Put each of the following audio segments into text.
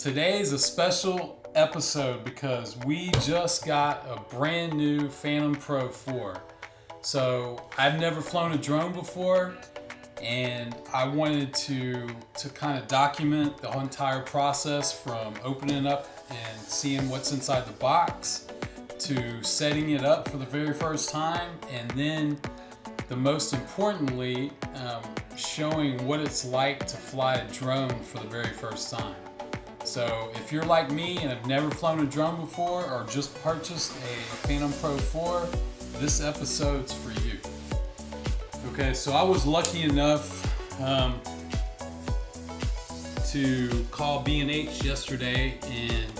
Today's a special episode because we just got a brand new Phantom Pro 4. So I've never flown a drone before, and I wanted to kind of document the whole entire process from opening it up and seeing what's inside the box to setting it up for the very first time, and then the most importantly, showing what it's like to fly a drone for the very first time. So if you're like me and have never flown a drone before or just purchased a Phantom Pro 4, this episode's for you. Okay, so I was lucky enough to call B&H yesterday, and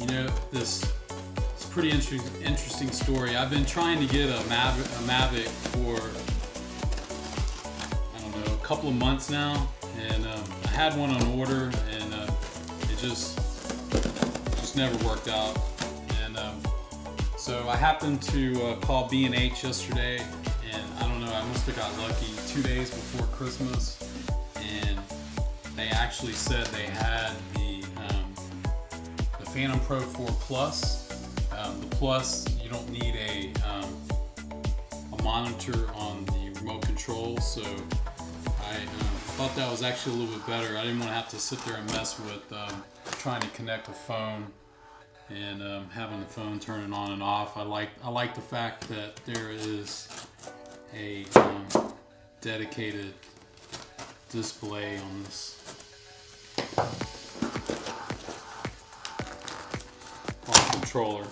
you know, it's a pretty interesting story. I've been trying to get a Mavic for, I don't know, a couple of months now, and I had one on order, and it just never worked out. And so I happened to call B&H yesterday, and I don't know, I must have got lucky 2 days before Christmas, and they actually said they had the Phantom Pro 4 Plus. The Plus, you don't need a monitor on the remote control, so I thought that was actually a little bit better. I didn't want to have to sit there and mess with trying to connect a phone and having the phone turning on and off. I like the fact that there is a dedicated display on this controller.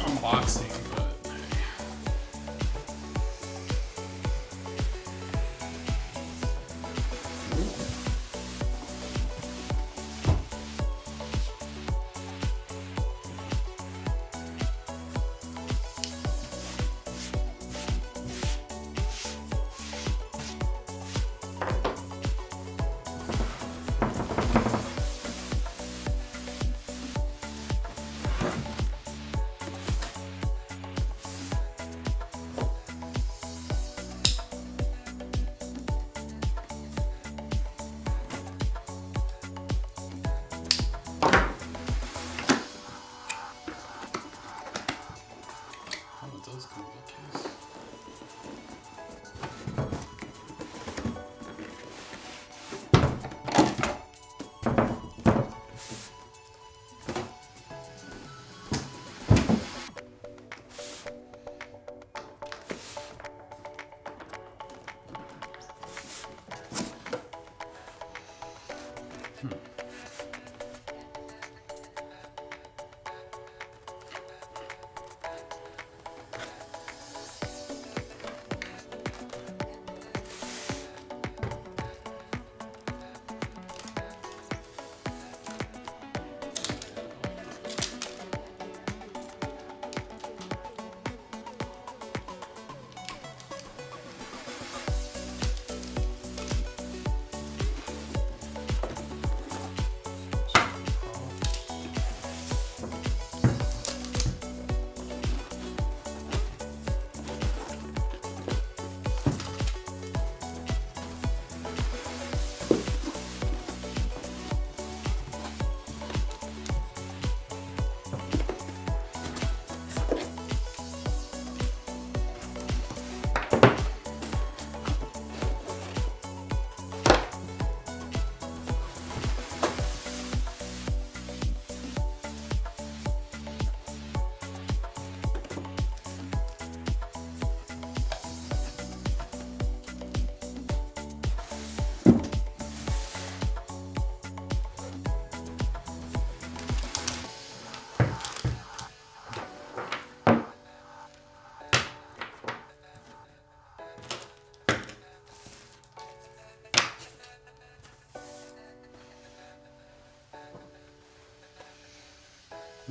Unboxing, but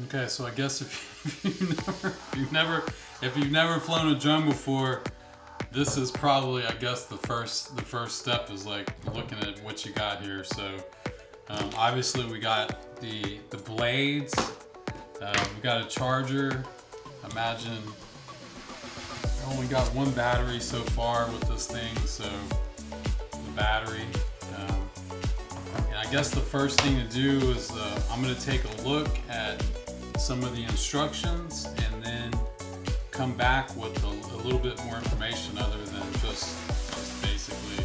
okay, so I guess if you've never flown a drone before, this is probably, I guess, the first step is like looking at what you got here. So obviously we got the blades, we got a charger. Imagine I only got one battery so far with this thing, so the battery. And I guess the first thing to do is I'm going to take a look at some of the instructions and then come back with a little bit more information other than just basically the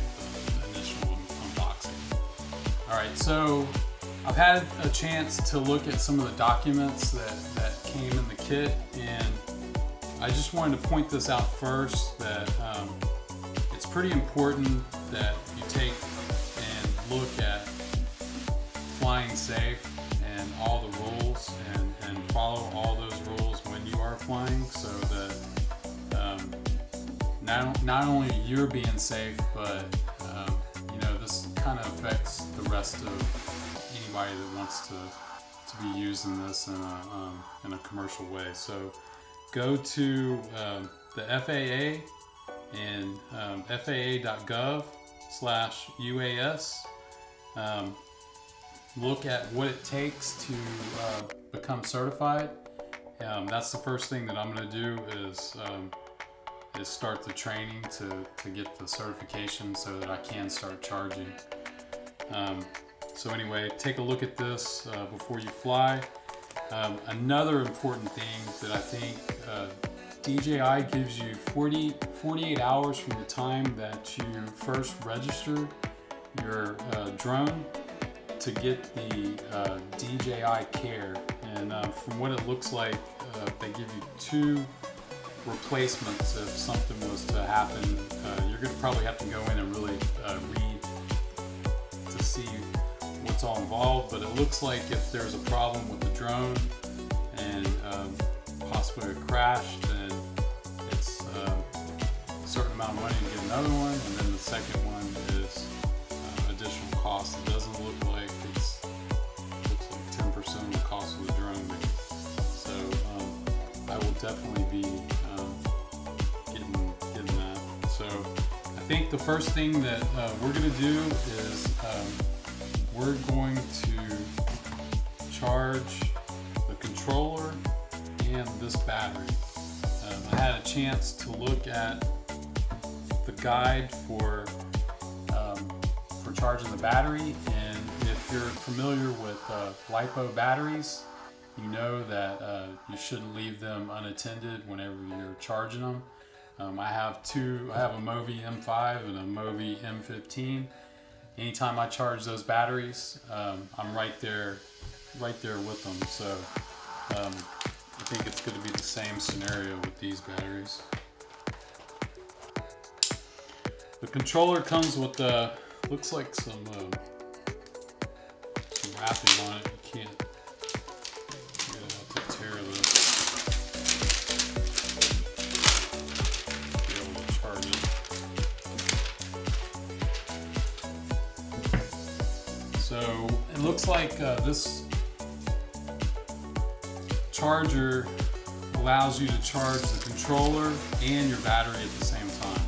initial unboxing. Alright, so I've had a chance to look at some of the documents that came in the kit, and I just wanted to point this out first, that it's pretty important that you take and look at flying safe and all the rules and follow all those rules when you are flying, so that not only you're being safe, but you know, this kind of affects the rest of anybody that wants to be using this in a commercial way. So go to the FAA and faa.gov/UAS. Look at what it takes to become certified. That's the first thing that I'm going to do is start the training to get the certification so that I can start charging. So anyway, take a look at this before you fly. Another important thing that I think DJI gives you 48 hours from the time that you first register your drone to get the DJI Care. And from what it looks like, they give you 2 replacements if something was to happen. You're going to probably have to go in and really read to see what's all involved, but it looks like if there's a problem with the drone and possibly a crash, then it's a certain amount of money to get another one, and then the second one is additional cost. It doesn't look like it's looks like 10% of the cost of the drone. So I will definitely be getting that. So I think the first thing that we're going to do is we're going to charge the controller and this battery. I had a chance to look at the guide for charging the battery, and if you're familiar with LiPo batteries, you know that you shouldn't leave them unattended whenever you're charging them. I have a Movi M5 and a Movi M15. Anytime I charge those batteries, I'm right there with them. So I think it's going to be the same scenario with these batteries. The controller comes with looks like some wrapping on it. You can't have to tear this. Be able to charge it. So it looks like this charger allows you to charge the controller and your battery at the same time.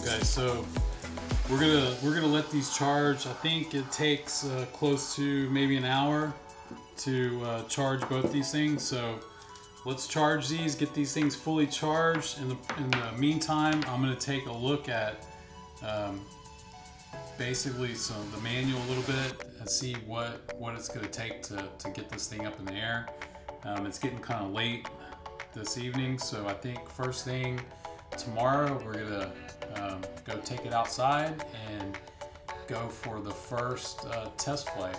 Okay, so we're gonna let these charge. I think it takes close to maybe an hour to charge both these things. So let's charge these, get these things fully charged. In the meantime, I'm gonna take a look at basically the manual a little bit and see what it's gonna take to get this thing up in the air. It's getting kind of late this evening, so I think first thing tomorrow we're gonna go take it outside and go for the first test flight.